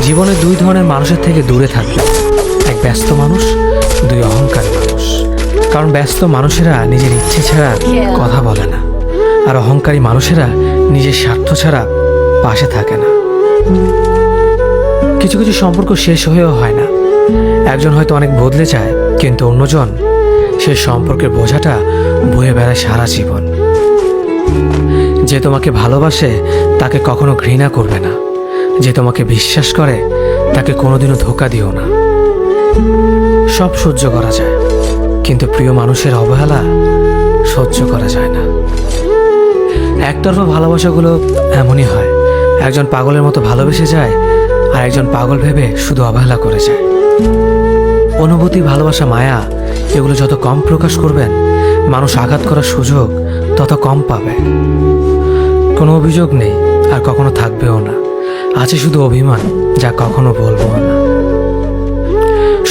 জীবনে দুই ধরনের মানুষের থেকে দূরে থাকবে, এক ব্যস্ত মানুষ, দুই অহংকারী মানুষ। কারণ ব্যস্ত মানুষেরা নিজের ইচ্ছে ছাড়া কথা বলে না, আর অহংকারী মানুষেরা নিজের স্বার্থ ছাড়া পাশে থাকে না। কিছু কিছু সম্পর্ক শেষ হয়েও হয় না। একজন হয়তো অনেক বদলে যায়, কিন্তু অন্যজন সে সম্পর্কের বোঝাটা বয়ে বেড়ায় সারা জীবন। যে তোমাকে ভালোবাসে তাকে কখনো ঘৃণা করবে না, যে তোমাকে বিশ্বাস করে তাকে কোনোদিনও ধোঁকা দিও না। সব সহ্য করা যায়, কিন্তু প্রিয় মানুষের অবহেলা সহ্য করা যায় না। একতরফা ভালোবাসাগুলো এমনই হয়, একজন পাগলের মতো ভালোবেসে যায়, আর একজন পাগল ভেবে শুধু অবহেলা করে যায়। অনুভূতি, ভালোবাসা, মায়া এগুলো যত কম প্রকাশ করবেন, মানুষ আঘাত করার সুযোগ তত কম পাবে। কোনো অভিযোগ নেই, আর কখনো থাকবেও না। আছে শুধু অভিমান, যা কখনো বলবো না।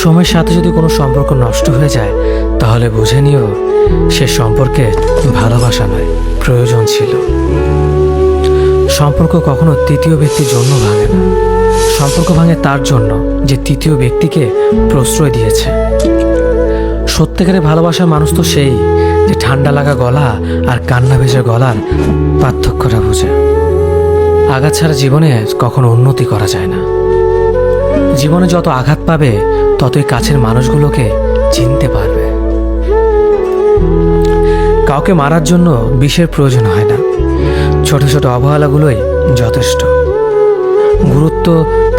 সময়ের সাথে যদি কোনো সম্পর্ক নষ্ট হয়ে যায়, তাহলে বুঝে নিও সে সম্পর্কে ভালোবাসা নয়, প্রয়োজন ছিল। সম্পর্ক কখনো তৃতীয় ব্যক্তির জন্য ভাঙে না। সম্পর্ক ভাঙে তার জন্য যে তৃতীয় ব্যক্তিকে প্রশ্রয় দিয়েছে। সত্যিকারের ভালোবাসার মানুষ তো সেই যে ঠান্ডা লাগা গলা আর কান্না ভেজা গলার পার্থক্যটা বোঝে। আঘাত ছাড়া জীবনে কখনো উন্নতি করা যায় না। জীবনে যত আঘাত পাবে, ততই কাছের মানুষগুলোকে চিনতে পারবে। কাউকে মারার জন্য বিষের প্রয়োজন হয় না, ছোট ছোট অবহেলাগুলোই যথেষ্ট। গুরুত্ব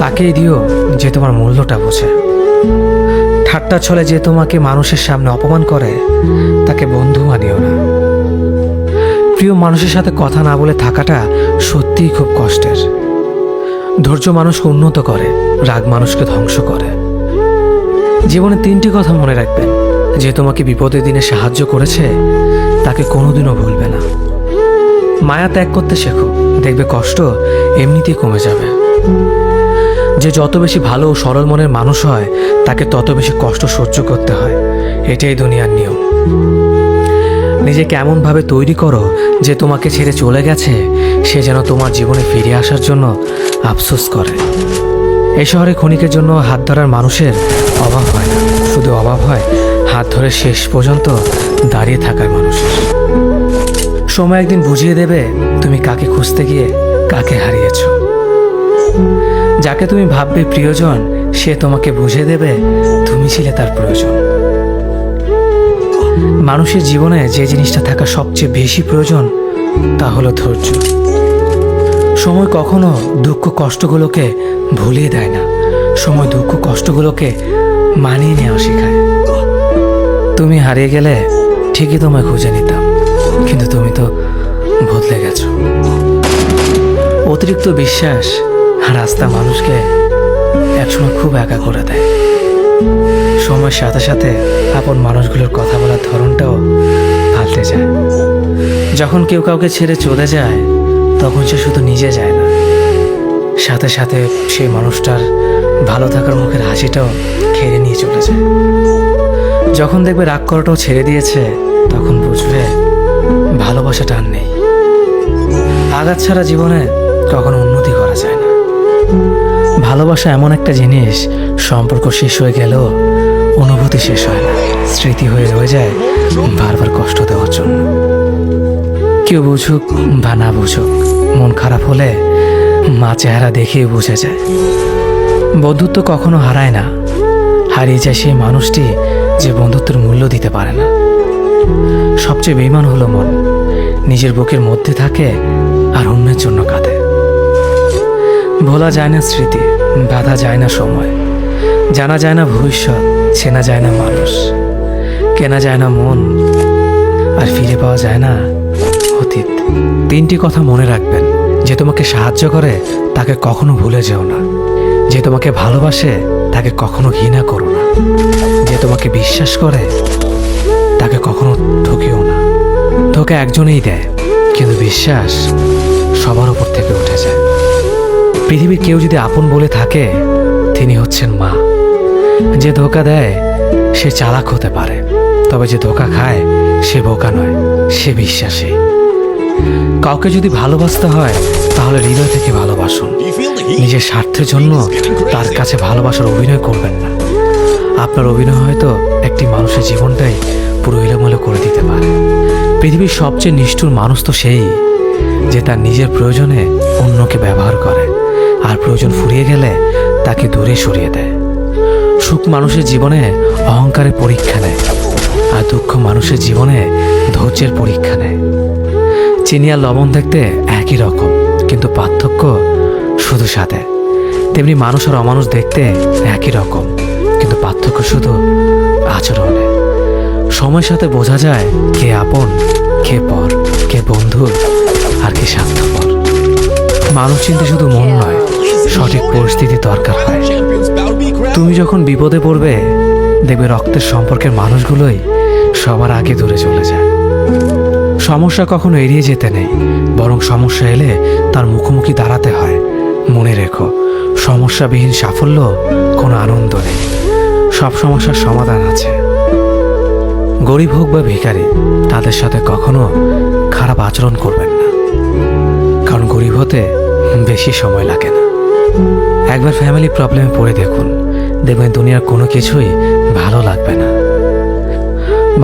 তাকেই দিও যে তোমার মূল্যটা বোঝে। ঠাট্টা ছলে যে তোমাকে মানুষের সামনে অপমান করে, তাকে বন্ধু মানিও না। প্রিয় মানুষের সাথে কথা না বলে থাকাটা সত্যিই খুব কষ্টের। ধৈর্য মানুষকে উন্নত করে, রাগ মানুষকে ধ্বংস করে। জীবনে তিনটি কথা মনে রাখবেন: যে তোমাকে বিপদের দিনে সাহায্য করেছে, তাকে কোনোদিনও ভুলবে না। মায়া ত্যাগ করতে শেখো, দেখবে কষ্ট এমনিতেই কমে যাবে। যে যত বেশি ভালো ও সরল মনের মানুষ হয়, তাকে তত বেশি কষ্ট সহ্য করতে হয়। এটাই দুনিয়ার নিয়ম। নিজেকে এমনভাবে তৈরি করো যে তোমাকে ছেড়ে চলে গেছে সে যেন তোমার জীবনে ফিরে আসার জন্য আফসোস করে। এই শহরে ক্ষণিকের জন্য হাত ধরার মানুষের অভাব হয় না, শুধু অভাব হয় হাত ধরে শেষ পর্যন্ত দাঁড়িয়ে থাকার মানুষের। সময় একদিন বুঝিয়ে দেবে তুমি কাকে খুঁজতে গিয়ে কাকে হারিয়েছ। যাকে তুমি ভাববে প্রিয়জন, সে তোমাকে বুঝিয়ে দেবে তুমি ছিলে তার প্রয়োজন। মানুষের জীবনে যে জিনিসটা থাকা সবচেয়ে বেশি প্রয়োজন, তা হলো ধৈর্য। সময় কখনো দুঃখ কষ্টগুলোকে ভুলিয়ে দেয় না, সময় দুঃখ কষ্টগুলোকে মানিয়ে নেওয়া শেখায়। তুমি হারিয়ে গেলে ঠিকই তোমায় খুঁজে নিতাম, কিন্তু তুমি তো বদলে গেছো। অতিরিক্ত বিশ্বাস রাস্তা মানুষকে একসময় খুব একা করে দেয়। সময়ের সাথে সাথে আপন মানুষগুলোর কথা বলার ধরনটাও পাল্টে যায়। যখন কেউ কাউকে ছেড়ে চলে যায়, তখন সে শুধু নিজে যায় না, সাথে সাথে সেই মানুষটার ভালো থাকার মুখের হাসিটাও খেয়ে নিয়ে চলে যায়। যখন দেখবে রাগ করাটাও ছেড়ে দিয়েছে, তখন বুঝবে ভালোবাসাটা আর নেই। আঘাত ছাড়া জীবনে কখনো উন্নতি করা যায় না। ভালোবাসা এমন একটা জিনিস, সম্পর্ক শেষ হয়ে গেলেও অনুভূতি শেষ হয় না, স্মৃতি হয়ে রয়ে যায় বারবার কষ্ট দেওয়ার জন্য। কেউ বুঝুক বা না বুঝুক, মন খারাপ হলে মা চেহারা দেখেই বুঝে যায়। বন্ধুত্ব কখনো হারায় না, হারিয়ে যায় সেই মানুষটি যে বন্ধুত্বের মূল্য দিতে পারে না। সবচেয়ে বেঈমান হলো মন, নিজের বুকের মধ্যে থাকে আর অন্যের জন্য কাঁদে। ভোলা যায় না স্মৃতি, বাধা যায় না সময়, জানা যায় না ভবিষ্যৎ, চেনা যায় না মানুষ, কেনা যায় না মন, আর ফিরে পাওয়া যায় না অতীত। তিনটি কথা মনে রাখবেন: যে তোমাকে সাহায্য করে তাকে কখনো ভুলে যেও না, যে তোমাকে ভালোবাসে তাকে কখনো ঘৃণা করো না, যে তোমাকে বিশ্বাস করে তাকে কখনো ঠকিও না। ধোঁকা একজনেই দেয়, কিন্তু বিশ্বাস সবার উপর থেকে উঠে যায়। পৃথিবীর কেউ যদি আপন বলে থাকে, তিনি হচ্ছেন মা। যে ধোঁকা দেয় সে চালাক হতে পারে, তবে যে ধোঁকা খায় সে বোকা নয়, সে বিশ্বাসী। কাউকে যদি ভালোবাসতে হয়, তাহলে হৃদয় থেকে ভালোবাসুন। নিজের স্বার্থের জন্য তার কাছে ভালোবাসার অভিনয় করবেন না। আপনার অভিনয় হয়তো একটি মানুষের জীবনটাই পুরো এলোমেলো করে দিতে পারে। পৃথিবীর সবচেয়ে নিষ্ঠুর মানুষ তো সেই, যে তার নিজের প্রয়োজনে অন্যকে ব্যবহার করে, আর প্রয়োজন ফুরিয়ে গেলে তাকে দূরে সরিয়ে দেয়। সুখ মানুষের জীবনে অহংকারের পরীক্ষা নেয়, আর দুঃখ মানুষের জীবনে ধৈর্যের পরীক্ষা নেয়। চিনি আর লবণ দেখতে একই রকম, কিন্তু পার্থক্য শুধু সাথে। তেমনি মানুষ আর অমানুষ দেখতে একই রকম, কিন্তু পার্থক্য শুধু আচরণে। সময়ের সাথে বোঝা যায় কে আপন, কে পর, কে বন্ধু, আর কে স্বার্থপর। মানুষ চিনতে শুধু মন নয়, সঠিক পরিস্থিতি দরকার হয়। তুমি যখন বিপদে পড়বে, দেখবে রক্তের সম্পর্কের মানুষগুলোই সবার আগে দূরে চলে যায়। সমস্যা কখনো এড়িয়ে যেতে নেই, বরং সমস্যা এলে তার মুখোমুখি দাঁড়াতে হয়। মনে রেখো, সমস্যাবিহীন সাফল্য কোনো আনন্দ নেই। সব সমস্যার সমাধান আছে। গরিব হোক বা ভিখারি, তাদের সাথে কখনো খারাপ আচরণ করবেন না, কারণ গরিব হতে বেশি সময় লাগে না। একবার ফ্যামিলি প্রবলেমে পড়ে দেখুন, দেখবেন দুনিয়ার কোনো কিছুই ভালো লাগবে না।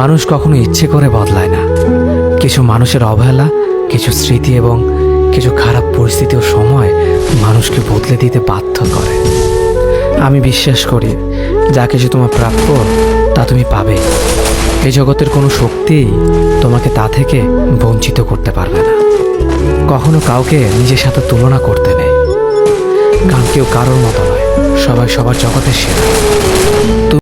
মানুষ কখনো ইচ্ছে করে বদলায় না। কিছু মানুষের অবহেলা, কিছু স্মৃতি এবং কিছু খারাপ পরিস্থিতি ও সময় মানুষকে বদলে দিতে বাধ্য করে। আমি বিশ্বাস করি, যা কিছু তোমার প্রাপ্য তা তুমি পাবে। এই জগতের কোনো শক্তি তোমাকে তা থেকে বঞ্চিত করতে পারবে না। কখনো কাউকে নিজের সাথে তুলনা করতে নেই, কারণ কেউ কারোর মতো নয়, সবাই সবার জগতের সেরা।